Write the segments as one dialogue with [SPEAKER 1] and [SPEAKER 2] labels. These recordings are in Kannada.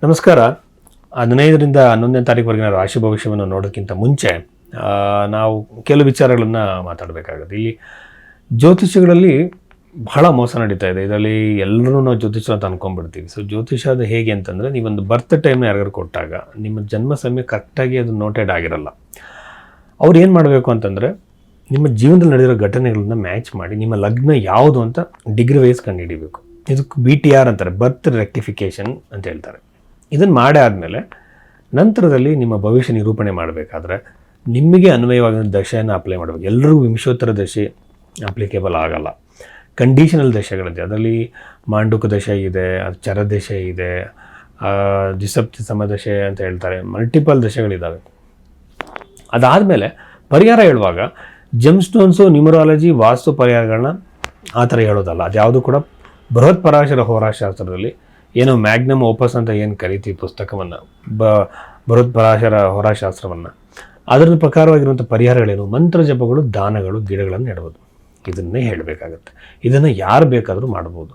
[SPEAKER 1] ನಮಸ್ಕಾರ. 15ರಿಂದ 11ನೇ ತಾರೀಕುವರೆಗಿನ ರಾಶಿ ಭವಿಷ್ಯವನ್ನು ನೋಡೋಕ್ಕಿಂತ ಮುಂಚೆ ನಾವು ಕೆಲವು ವಿಚಾರಗಳನ್ನು ಮಾತಾಡಬೇಕಾಗುತ್ತೆ. ಇಲ್ಲಿ ಜ್ಯೋತಿಷ್ಯಗಳಲ್ಲಿ ಬಹಳ ಮೋಸ ನಡೀತಾ ಇದೆ. ಇದರಲ್ಲಿ ಎಲ್ಲರೂ ನಾವು ಜ್ಯೋತಿಷ್ಯ ಅಂತ ಅನ್ಕೊಂಡ್ಬಿಡ್ತೀವಿ. ಸೊ ಜ್ಯೋತಿಷ್ಯ ಅದು ಹೇಗೆ ಅಂತಂದರೆ, ನೀವೊಂದು ಬರ್ತ್ ಟೈಮ್ನ ಯಾರಿಗಾರು ಕೊಟ್ಟಾಗ ನಿಮ್ಮ ಜನ್ಮ ಸಮಯ ಕರೆಕ್ಟಾಗಿ ಅದು ನೋಟೆಡ್ ಆಗಿರಲ್ಲ. ಅವ್ರು ಏನು ಮಾಡಬೇಕು ಅಂತಂದರೆ, ನಿಮ್ಮ ಜೀವನದಲ್ಲಿ ನಡೆದಿರೋ ಘಟನೆಗಳನ್ನ ಮ್ಯಾಚ್ ಮಾಡಿ ನಿಮ್ಮ ಲಗ್ನ ಯಾವುದು ಅಂತ ಡಿಗ್ರಿ ವೈಸ್ ಕಂಡುಹಿಡಿಬೇಕು. ಇದಕ್ಕೆ BTR ಅಂತಾರೆ, ಬರ್ತ್ ರೆಕ್ಟಿಫಿಕೇಷನ್ ಅಂತ ಹೇಳ್ತಾರೆ. ಇದನ್ನು ಮಾಡೇ ಆದಮೇಲೆ ನಂತರದಲ್ಲಿ ನಿಮ್ಮ ಭವಿಷ್ಯ ನಿರೂಪಣೆ ಮಾಡಬೇಕಾದ್ರೆ ನಿಮಗೆ ಅನ್ವಯವಾಗಿರೋ ದಶೆಯನ್ನು ಅಪ್ಲೈ ಮಾಡಬೇಕು. ಎಲ್ಲರಿಗೂ ವಿಂಶೋತ್ತರ ದಶೆ ಅಪ್ಲಿಕೇಬಲ್ ಆಗಲ್ಲ. ಕಂಡೀಷನಲ್ ದಶೆಗಳಿದೆ. ಅದರಲ್ಲಿ ಮಾಂಡುಕ ದಶೆ ಇದೆ, ಚರ ದಶೆ ಇದೆ, ದ್ವಿಸಪ್ತಿ ಸಮದಶೆ ಅಂತ ಹೇಳ್ತಾರೆ, ಮಲ್ಟಿಪಲ್ ದಶೆಗಳಿದ್ದಾವೆ. ಅದಾದಮೇಲೆ ಪರಿಹಾರ ಹೇಳುವಾಗ ಜೆಮ್ ಸ್ಟೋನ್ಸು, ನ್ಯೂಮರಾಲಜಿ, ವಾಸ್ತು ಪರಿಹಾರಗಳನ್ನ ಆ ಥರ ಹೇಳೋದಲ್ಲ. ಅದ್ಯಾವುದು ಕೂಡ ಬೃಹತ್ ಪರಾಶರ ಹೋರಾಶಾಸ್ತ್ರದಲ್ಲಿ ಏನೋ ಮ್ಯಾಗ್ನಮ್ ಓಪಸ್ ಅಂತ ಏನು ಕರಿತೀವಿ ಪುಸ್ತಕವನ್ನು, ಬೃಹತ್ ಪರಾಶರ ಹೋರಾಶಾಸ್ತ್ರವನ್ನು, ಅದರ ಪ್ರಕಾರವಾಗಿರುವಂಥ ಪರಿಹಾರಗಳೇನು, ಮಂತ್ರ ಜಪಗಳು, ದಾನಗಳು, ಗಿಡಗಳನ್ನು ನೆಡ್ಬೋದು. ಇದನ್ನೇ ಹೇಳಬೇಕಾಗತ್ತೆ. ಇದನ್ನು ಯಾರು ಬೇಕಾದರೂ ಮಾಡ್ಬೋದು.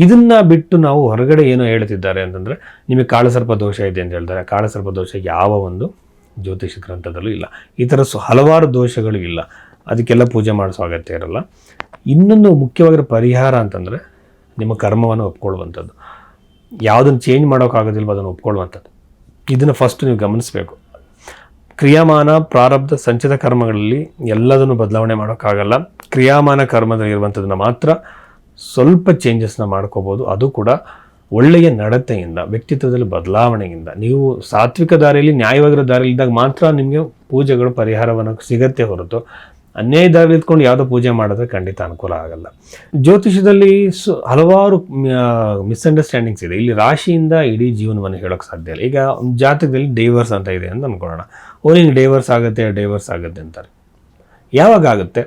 [SPEAKER 1] ಇದನ್ನು ಬಿಟ್ಟು ನಾವು ಹೊರಗಡೆ ಏನೋ ಹೇಳ್ತಿದ್ದಾರೆ ಅಂತಂದರೆ, ನಿಮಗೆ ಕಾಳಸರ್ಪ ದೋಷ ಇದೆ ಅಂತ ಹೇಳ್ತಾರೆ. ಕಾಳಸರ್ಪ ದೋಷ ಯಾವ ಒಂದು ಜ್ಯೋತಿಷ ಗ್ರಂಥದಲ್ಲೂ ಇಲ್ಲ. ಈ ಥರ ಹಲವಾರು ದೋಷಗಳು ಇಲ್ಲ. ಅದಕ್ಕೆಲ್ಲ ಪೂಜೆ ಮಾಡಿಸೋ ಅಗತ್ಯ ಇರಲ್ಲ. ಇನ್ನೊಂದು ಮುಖ್ಯವಾಗಿರೋ ಪರಿಹಾರ ಅಂತಂದರೆ, ನಿಮ್ಮ ಕರ್ಮವನ್ನು ಒಪ್ಕೊಳ್ಳುವಂಥದ್ದು. ಯಾವುದನ್ನು ಚೇಂಜ್ ಮಾಡೋಕ್ಕಾಗೋದಿಲ್ವೋ ಅದನ್ನು ಒಪ್ಕೊಳ್ಳುವಂಥದ್ದು. ಇದನ್ನು ಫಸ್ಟ್ ನೀವು ಗಮನಿಸಬೇಕು. ಕ್ರಿಯಾಮಾನ, ಪ್ರಾರಬ್ಧ, ಸಂಚಿತ ಕರ್ಮಗಳಲ್ಲಿ ಎಲ್ಲದನ್ನು ಬದಲಾವಣೆ ಮಾಡೋಕ್ಕಾಗಲ್ಲ. ಕ್ರಿಯಾಮಾನ ಕರ್ಮದಲ್ಲಿ ಇರುವಂಥದ್ದನ್ನು ಮಾತ್ರ ಸ್ವಲ್ಪ ಚೇಂಜಸ್ನ ಮಾಡ್ಕೋಬೋದು. ಅದು ಕೂಡ ಒಳ್ಳೆಯ ನಡತೆಯಿಂದ, ವ್ಯಕ್ತಿತ್ವದಲ್ಲಿ ಬದಲಾವಣೆಯಿಂದ. ನೀವು ಸಾತ್ವಿಕ ದಾರಿಯಲ್ಲಿ, ನ್ಯಾಯವಾಗಿರೋ ದಾರಿಯಲ್ಲಿ ಇದ್ದಾಗ ಮಾತ್ರ ನಿಮಗೆ ಪೂಜೆಗಳು ಪರಿಹಾರವನ್ನು ಸಿಗತ್ತೆ ಹೊರತು ಅನ್ಯಾಯ ದಾರಿಯಲ್ಲಿ ಇದ್ಕೊಂಡು ಯಾವುದೋ ಪೂಜೆ ಮಾಡಿದ್ರೆ ಖಂಡಿತ ಅನುಕೂಲ ಆಗಲ್ಲ. ಜ್ಯೋತಿಷದಲ್ಲಿ ಹಲವಾರು ಮಿಸ್ಅಂಡರ್ಸ್ಟ್ಯಾಂಡಿಂಗ್ಸ್ ಇದೆ. ಇಲ್ಲಿ ರಾಶಿಯಿಂದ ಇಡೀ ಜೀವನವನ್ನು ಹೇಳೋಕ್ಕೆ ಸಾಧ್ಯ ಇಲ್ಲ. ಈಗ ಜಾತಕದಲ್ಲಿ ಡೈವರ್ಸ್ ಅಂತ ಇದೆ ಅಂತ ಅಂದ್ಕೊಳ್ಳೋಣ. ನಿಂಗೆ ಡೈವರ್ಸ್ ಆಗುತ್ತೆ ಅಂತಾರೆ. ಯಾವಾಗ ಆಗುತ್ತೆ?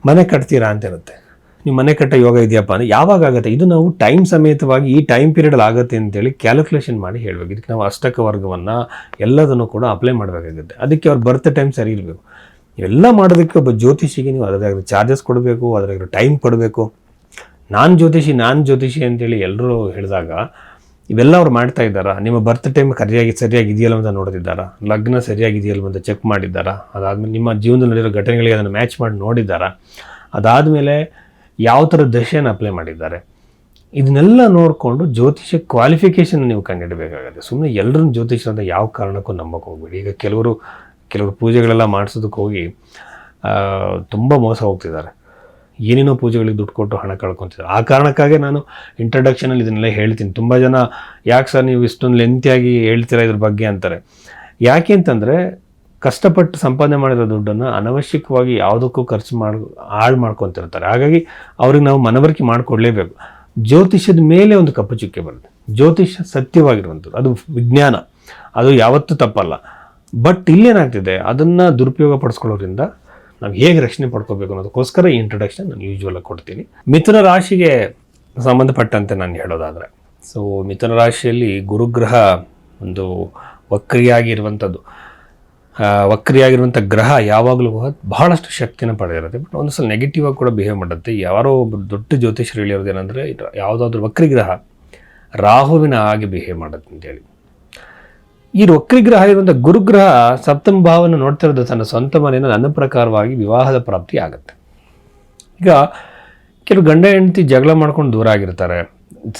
[SPEAKER 1] ಮನೆ ಕಟ್ತೀರಾ ಅಂತ ಇರುತ್ತೆ. ನೀವು ಮನೆ ಕಟ್ಟ ಯೋಗ ಇದೆಯಪ್ಪ ಅಂದರೆ ಯಾವಾಗ ಆಗುತ್ತೆ? ಇದು ನಾವು ಟೈಮ್ ಸಮೇತವಾಗಿ ಈ ಟೈಮ್ ಪೀರಿಯಡಲ್ಲಿ ಆಗುತ್ತೆ ಅಂತೇಳಿ ಕ್ಯಾಲ್ಕುಲೇಷನ್ ಮಾಡಿ ಹೇಳಬೇಕು. ಇದಕ್ಕೆ ನಾವು ಅಷ್ಟಕ ವರ್ಗವನ್ನು ಎಲ್ಲದನ್ನು ಕೂಡ ಅಪ್ಲೈ ಮಾಡಬೇಕಾಗುತ್ತೆ. ಅದಕ್ಕೆ ಅವ್ರ ಬರ್ತ್ ಟೈಮ್ ಸರಿ ಇರಬೇಕು. ಇವೆಲ್ಲ ಮಾಡೋದಕ್ಕೆ ಒಬ್ಬ ಜ್ಯೋತಿಷಿಗೆ ನೀವು ಅದರಾಗಿರೋ ಚಾರ್ಜಸ್ ಕೊಡಬೇಕು, ಅದರಾಗಿರೋ ಟೈಮ್ ಕೊಡಬೇಕು. ನಾನು ಜ್ಯೋತಿಷಿ ಅಂತೇಳಿ ಎಲ್ಲರೂ ಹೇಳಿದಾಗ ಇವೆಲ್ಲ ಅವ್ರು ಮಾಡ್ತಾ ಇದ್ದಾರಾ? ನಿಮ್ಮ ಬರ್ತ್ ಟೈಮ್ ಸರಿಯಾಗಿ ಇದೆಯಲ್ಲ ಅಂತ ನೋಡ್ತಿದ್ದಾರಾ? ಲಗ್ನ ಸರಿಯಾಗಿದೆಯಲ್ಲ ಅಂತ ಚೆಕ್ ಮಾಡಿದ್ದಾರಾ? ಅದಾದಮೇಲೆ ನಿಮ್ಮ ಜೀವನದಲ್ಲಿ ನಡೆದಿರೋ ಘಟನೆಗಳಿಗೆ ಅದನ್ನು ಮ್ಯಾಚ್ ಮಾಡಿ ನೋಡಿದ್ದಾರಾ? ಅದಾದಮೇಲೆ ಯಾವ ಥರ ದಶೆಯನ್ನು ಅಪ್ಲೈ ಮಾಡಿದ್ದಾರೆ? ಇದನ್ನೆಲ್ಲ ನೋಡಿಕೊಂಡು ಜ್ಯೋತಿಷ ಕ್ವಾಲಿಫಿಕೇಷನ್ ನೀವು ಕಂಡುಹಿಡಬೇಕಾಗುತ್ತೆ. ಸುಮ್ಮನೆ ಎಲ್ಲರನ್ನ ಜ್ಯೋತಿಷ ಅಂತ ಯಾವ ಕಾರಣಕ್ಕೂ ನಂಬಕ್ಕೆ ಹೋಗ್ಬೇಡಿ. ಈಗ ಕೆಲವರು ಪೂಜೆಗಳೆಲ್ಲ ಮಾಡಿಸೋದಕ್ಕೆ ಹೋಗಿ ತುಂಬ ಮೋಸ ಹೋಗ್ತಿದ್ದಾರೆ. ಏನೇನೋ ಪೂಜೆಗಳಿಗೆ ದುಡ್ಡು ಕೊಟ್ಟು ಹಣ ಕಳ್ಕೊತಿದ್ದಾರೆ. ಆ ಕಾರಣಕ್ಕಾಗಿ ನಾನು ಇಂಟ್ರಡಕ್ಷನಲ್ಲಿ ಇದನ್ನೆಲ್ಲ ಹೇಳ್ತೀನಿ. ತುಂಬ ಜನ ಯಾಕೆ ಸರ್ ನೀವು ಇಷ್ಟೊಂದು ಲೆಂತಿಯಾಗಿ ಹೇಳ್ತೀರಾ ಇದ್ರ ಬಗ್ಗೆ ಅಂತಾರೆ. ಯಾಕೆ ಅಂತಂದರೆ, ಕಷ್ಟಪಟ್ಟು ಸಂಪಾದನೆ ಮಾಡಿರೋ ದುಡ್ಡನ್ನು ಅನವಶ್ಯಕವಾಗಿ ಯಾವುದಕ್ಕೂ ಖರ್ಚು ಹಾಳು ಮಾಡ್ಕೊತಿರ್ತಾರೆ. ಹಾಗಾಗಿ ಅವ್ರಿಗೆ ನಾವು ಮನವರಿಕೆ ಮಾಡಿಕೊಡ್ಲೇಬೇಕು. ಜ್ಯೋತಿಷ್ಯದ ಮೇಲೆ ಒಂದು ಕಪ್ಪು ಚುಕ್ಕೆ ಬರುತ್ತೆ. ಜ್ಯೋತಿಷ್ಯ ಸತ್ಯವಾಗಿರುವಂಥದ್ದು, ಅದು ವಿಜ್ಞಾನ, ಅದು ಯಾವತ್ತೂ ತಪ್ಪಲ್ಲ. ಬಟ್ ಇಲ್ಲೇನಾಗ್ತಿದೆ, ಅದನ್ನು ದುರುಪಯೋಗ ಪಡಿಸ್ಕೊಳ್ಳೋದ್ರಿಂದ ನಾವು ಹೇಗೆ ರಕ್ಷಣೆ ಪಡ್ಕೋಬೇಕು ಅನ್ನೋದಕ್ಕೋಸ್ಕರ ಈ ಇಂಟ್ರೊಡಕ್ಷನ್ ನಾನು ಯೂಶ್ವಲಾಗಿ ಕೊಡ್ತೀನಿ. ಮಿಥುನ ರಾಶಿಗೆ ಸಂಬಂಧಪಟ್ಟಂತೆ ನಾನು ಹೇಳೋದಾದರೆ, ಸೊ ಮಿಥುನ ರಾಶಿಯಲ್ಲಿ ಗುರುಗ್ರಹ ಒಂದು ವಕ್ರಿಯಾಗಿರುವಂಥ ಗ್ರಹ ಯಾವಾಗಲೂ ಬಹಳಷ್ಟು ಶಕ್ತಿನ ಪಡೆದಿರುತ್ತೆ. ಬಟ್ ಒಂದು ಸಲ ನೆಗೆಟಿವ್ ಆಗಿ ಕೂಡ ಬಿಹೇವ್ ಮಾಡುತ್ತೆ. ಯಾರೋ ಒಬ್ಬರು ದೊಡ್ಡ ಜ್ಯೋತಿಷರು ಹೇಳಿರೋದೇನೆಂದರೆ, ಯಾವುದಾದ್ರೂ ವಕ್ರಿಗ್ರಹ ರಾಹುವಿನ ಹಾಗೆ ಬಿಹೇವ್ ಮಾಡುತ್ತೆ ಅಂತೇಳಿ. ಈ ವಕ್ರಿಗ್ರಹ ಇರುವಂಥ ಗುರುಗ್ರಹ ಸಪ್ತಮ ಭಾವವನ್ನು ನೋಡ್ತಾ ಇರೋದು ತನ್ನ ಸ್ವಂತ ಮನೆಯನ್ನು ನನ್ನ ಪ್ರಕಾರವಾಗಿ ವಿವಾಹದ ಪ್ರಾಪ್ತಿ ಆಗುತ್ತೆ. ಈಗ ಕೆಲವು ಗಂಡ ಹೆಂಡತಿ ಜಗಳ ಮಾಡ್ಕೊಂಡು ದೂರ ಆಗಿರ್ತಾರೆ,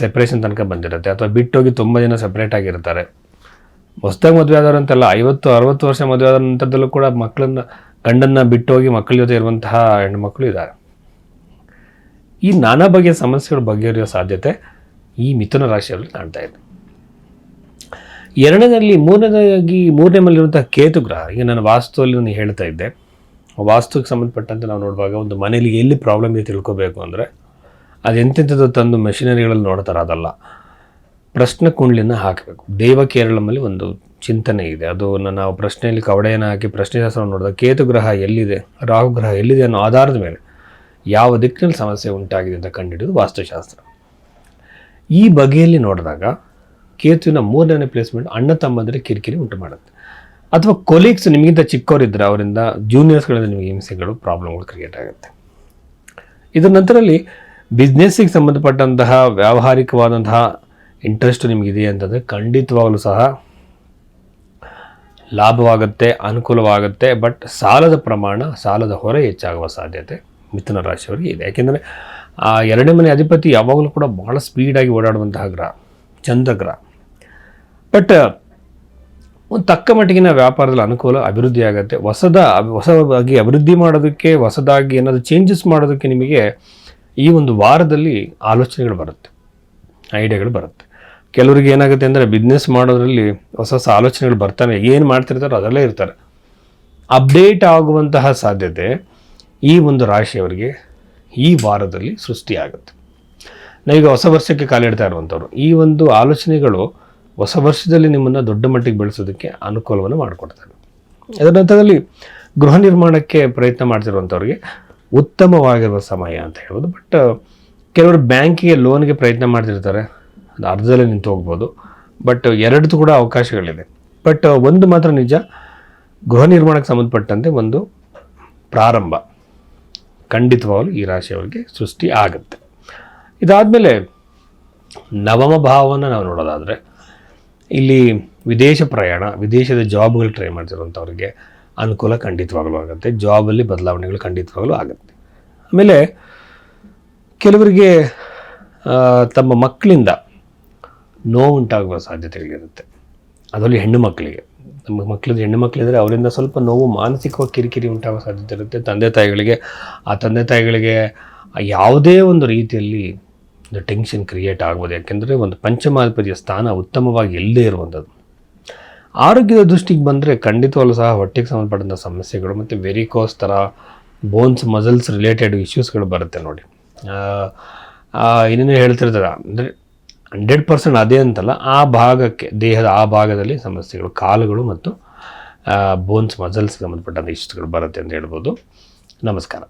[SPEAKER 1] ಸೆಪ್ರೇಷನ್ ತನಕ ಬಂದಿರುತ್ತೆ, ಅಥವಾ ಬಿಟ್ಟೋಗಿ ತುಂಬ ಜನ ಸೆಪ್ರೇಟ್ ಆಗಿರ್ತಾರೆ. ಹೊಸದಾಗಿ ಮದುವೆ ಆದವರಂತೆಲ್ಲ 50-60 ವರ್ಷ ಮದುವೆ ಆದ ನಂತರದಲ್ಲೂ ಕೂಡ ಗಂಡನ್ನು ಬಿಟ್ಟೋಗಿ ಮಕ್ಕಳ ಜೊತೆ ಇರುವಂತಹ ಹೆಣ್ಣುಮಕ್ಕಳು ಇದ್ದಾರೆ. ಈ ನಾನಾ ಬಗೆಯ ಸಮಸ್ಯೆಗಳು ಬಗೆಹರಿಯೋ ಸಾಧ್ಯತೆ ಈ ಮಿಥುನ ರಾಶಿಯಲ್ಲಿ ಕಾಣ್ತಾ ಇದೆ. ಮೂರನೇ ಮಲ್ಲಿರುವಂಥ ಕೇತು ಗ್ರಹ. ಈಗ ನಾನು ವಾಸ್ತುವಲ್ಲಿ ನಾನು ಹೇಳ್ತಾ ಇದ್ದೆ, ವಾಸ್ತುಗೆ ಸಂಬಂಧಪಟ್ಟಂತೆ ನಾವು ನೋಡುವಾಗ ಒಂದು ಮನೇಲಿ ಎಲ್ಲಿ ಪ್ರಾಬ್ಲಮ್ ಇದೆ ತಿಳ್ಕೊಬೇಕು ಅಂದರೆ, ಅದು ಎಂತೆಂಥದ್ದು ತಂದು ಮೆಷಿನರಿಗಳಲ್ಲಿ ನೋಡ್ತಾರೆ, ಅದಲ್ಲ. ಪ್ರಶ್ನೆ ಕುಂಡ್ಲಿನ ಹಾಕಬೇಕು. ದೇವಕೇರಳಮಲ್ಲಿ ಒಂದು ಚಿಂತನೆ ಇದೆ, ಅದನ್ನು ನಾವು ಪ್ರಶ್ನೆಯಲ್ಲಿ ಕವಡೆಯನ್ನು ಹಾಕಿ ಪ್ರಶ್ನೆಶಾಸ್ತ್ರವನ್ನು ನೋಡಿದಾಗ ಕೇತು ಗ್ರಹ ಎಲ್ಲಿದೆ, ರಾಹು ಗ್ರಹ ಎಲ್ಲಿದೆ ಅನ್ನೋ ಆಧಾರದ ಮೇಲೆ ಯಾವ ದಿಕ್ಕಿನಲ್ಲಿ ಸಮಸ್ಯೆ ಉಂಟಾಗಿದೆ ಅಂತ ಕಂಡುಹಿಡಿದು ವಾಸ್ತುಶಾಸ್ತ್ರ. ಈ ಬಗೆಯಲ್ಲಿ ನೋಡಿದಾಗ ಕೇತುವಿನ 3ನೇ ಪ್ಲೇಸ್ಮೆಂಟ್ ಅಣ್ಣ ತಮ್ಮಂದರೆ ಕಿರಿಕಿರಿ ಉಂಟು ಮಾಡುತ್ತೆ. ಅಥವಾ ಕೊಲೀಗ್ಸ್ ನಿಮಗಿಂತ ಚಿಕ್ಕವರಿದ್ದರೆ ಅವರಿಂದ ಜೂನಿಯರ್ಸ್ಗಳಿಂದ ನಿಮಗೆ ಹಿಂಸೆಗಳು, ಪ್ರಾಬ್ಲಮ್ಗಳು ಕ್ರಿಯೇಟ್ ಆಗುತ್ತೆ. ಇದರ ನಂತರಲ್ಲಿ ಬಿಸ್ನೆಸ್ಸಿಗೆ ಸಂಬಂಧಪಟ್ಟಂತಹ ವ್ಯಾವಹಾರಿಕವಾದಂತಹ ಇಂಟ್ರೆಸ್ಟ್ ನಿಮಗಿದೆ ಅಂತಂದರೆ ಖಂಡಿತವಾಗಲೂ ಸಹ ಲಾಭವಾಗುತ್ತೆ, ಅನುಕೂಲವಾಗುತ್ತೆ. ಬಟ್ ಸಾಲದ ಪ್ರಮಾಣ, ಸಾಲದ ಹೊರೆ ಹೆಚ್ಚಾಗುವ ಸಾಧ್ಯತೆ ಮಿಥುನ ರಾಶಿಯವರಿಗೆ ಇದೆ. ಯಾಕೆಂದರೆ ಆ 2ನೇ ಮನೆ ಅಧಿಪತಿ ಯಾವಾಗಲೂ ಕೂಡ ಬಹಳ ಸ್ಪೀಡಾಗಿ ಓಡಾಡುವಂತಹ ಗ್ರಹ, ಚಂದ್ರಗ್ರಹ. ಬಟ್ ಒಂದು ತಕ್ಕ ಮಟ್ಟಿಗಿನ ವ್ಯಾಪಾರದಲ್ಲಿ ಅನುಕೂಲ, ಅಭಿವೃದ್ಧಿ ಆಗುತ್ತೆ. ಹೊಸದಾಗಿ ಅಭಿವೃದ್ಧಿ ಮಾಡೋದಕ್ಕೆ, ಹೊಸದಾಗಿ ಏನಾದರೂ ಚೇಂಜಸ್ ಮಾಡೋದಕ್ಕೆ ನಿಮಗೆ ಈ ಒಂದು ವಾರದಲ್ಲಿ ಆಲೋಚನೆಗಳು ಬರುತ್ತೆ, ಐಡಿಯಾಗಳು ಬರುತ್ತೆ. ಕೆಲವರಿಗೆ ಏನಾಗುತ್ತೆ ಅಂದರೆ ಬಿಸ್ನೆಸ್ ಮಾಡೋದ್ರಲ್ಲಿ ಹೊಸ ಹೊಸ ಆಲೋಚನೆಗಳು ಬರ್ತಾನೆ, ಏನು ಮಾಡ್ತಿರ್ತಾರೋ ಅದರಲ್ಲೇ ಇರ್ತಾರೆ. ಅಪ್ಡೇಟ್ ಆಗುವಂತಹ ಸಾಧ್ಯತೆ ಈ ಒಂದು ರಾಶಿಯವರಿಗೆ ಈ ವಾರದಲ್ಲಿ ಸೃಷ್ಟಿಯಾಗುತ್ತೆ. ನಾವೀಗ ಹೊಸ ವರ್ಷಕ್ಕೆ ಕಾಲಿಡ್ತಾ ಇರುವಂಥವ್ರು, ಈ ಒಂದು ಆಲೋಚನೆಗಳು ಹೊಸ ವರ್ಷದಲ್ಲಿ ನಿಮ್ಮನ್ನು ದೊಡ್ಡ ಮಟ್ಟಿಗೆ ಬೆಳೆಸೋದಕ್ಕೆ ಅನುಕೂಲವನ್ನು ಮಾಡಿಕೊಡ್ತಾರೆ. ಅದರ ನಂತರದಲ್ಲಿ ಗೃಹ ನಿರ್ಮಾಣಕ್ಕೆ ಪ್ರಯತ್ನ ಮಾಡ್ತಿರುವಂಥವ್ರಿಗೆ ಉತ್ತಮವಾಗಿರುವ ಸಮಯ ಅಂತ ಹೇಳ್ಬೋದು. ಬಟ್ ಕೆಲವರು ಬ್ಯಾಂಕಿಗೆ ಲೋನ್ಗೆ ಪ್ರಯತ್ನ ಮಾಡ್ತಿರ್ತಾರೆ, ಅದು ಅರ್ಧದಲ್ಲೇ ನಿಂತು ಹೋಗ್ಬೋದು. ಬಟ್ ಎರಡೂ ಕೂಡ ಅವಕಾಶಗಳಿದೆ. ಬಟ್ ಒಂದು ಮಾತ್ರ ನಿಜ, ಗೃಹ ನಿರ್ಮಾಣಕ್ಕೆ ಸಂಬಂಧಪಟ್ಟಂತೆ ಒಂದು ಪ್ರಾರಂಭ ಖಂಡಿತವಾಗಲೂ ಈ ರಾಶಿಯವರಿಗೆ ಸೃಷ್ಟಿ ಆಗುತ್ತೆ. ಇದಾದಮೇಲೆ ನವಮ ಭಾವವನ್ನು ನಾವು ನೋಡೋದಾದರೆ, ಇಲ್ಲಿ ವಿದೇಶ ಪ್ರಯಾಣ, ವಿದೇಶದ ಜಾಬ್ಗಳು ಟ್ರೈ ಮಾಡ್ತಿರುವಂಥವ್ರಿಗೆ ಅನುಕೂಲ ಖಂಡಿತವಾಗಲೂ ಆಗುತ್ತೆ. ಜಾಬಲ್ಲಿ ಬದಲಾವಣೆಗಳು ಖಂಡಿತವಾಗಲೂ ಆಗುತ್ತೆ. ಆಮೇಲೆ ಕೆಲವರಿಗೆ ತಮ್ಮ ಮಕ್ಕಳಿಂದ ನೋವುಂಟಾಗುವ ಸಾಧ್ಯತೆಗಳಿರುತ್ತೆ. ಅದರಲ್ಲಿ ಹೆಣ್ಣು ಮಕ್ಕಳಿಗೆ, ನಮ್ಮ ಹೆಣ್ಣು ಮಕ್ಕಳಿದ್ರೆ ಅವರಿಂದ ಸ್ವಲ್ಪ ನೋವು, ಮಾನಸಿಕವಾಗಿ ಕಿರಿಕಿರಿ ಉಂಟಾಗುವ ಸಾಧ್ಯತೆ ಇರುತ್ತೆ. ತಂದೆ ತಾಯಿಗಳಿಗೆ ಯಾವುದೇ ಒಂದು ರೀತಿಯಲ್ಲಿ ಒಂದು ಟೆನ್ಷನ್ ಕ್ರಿಯೇಟ್ ಆಗ್ಬೋದು. ಯಾಕೆಂದರೆ ಒಂದು ಪಂಚಮಾಧಿಪತಿಯ ಸ್ಥಾನ ಉತ್ತಮವಾಗಿ ಇಲ್ಲದೇ ಇರುವಂಥದ್ದು. ಆರೋಗ್ಯದ ದೃಷ್ಟಿಗೆ ಬಂದರೆ ಖಂಡಿತವಾಗಲೂ ಸಹ ಹೊಟ್ಟೆಗೆ ಸಂಬಂಧಪಟ್ಟಂಥ ಸಮಸ್ಯೆಗಳು ಮತ್ತು ವೆರಿಕೋಸ್ ಥರ ಬೋನ್ಸ್, ಮಸಲ್ಸ್ ರಿಲೇಟೆಡ್ ಇಶ್ಯೂಸ್ಗಳು ಬರುತ್ತೆ ನೋಡಿ. ಏನೇನು ಹೇಳ್ತಿರ್ತಾರೆ ಅಂದರೆ 100% ಅದೇ ಅಂತಲ್ಲ, ಆ ಭಾಗಕ್ಕೆ, ದೇಹದ ಆ ಭಾಗದಲ್ಲಿ ಸಮಸ್ಯೆಗಳು, ಕಾಲುಗಳು ಮತ್ತು ಬೋನ್ಸ್, ಮಸಲ್ಸ್ಗೆ ಸಂಬಂಧಪಟ್ಟಂಥ ಇಷ್ಟಗಳು ಬರುತ್ತೆ ಅಂತ ಹೇಳ್ಬೋದು. ನಮಸ್ಕಾರ.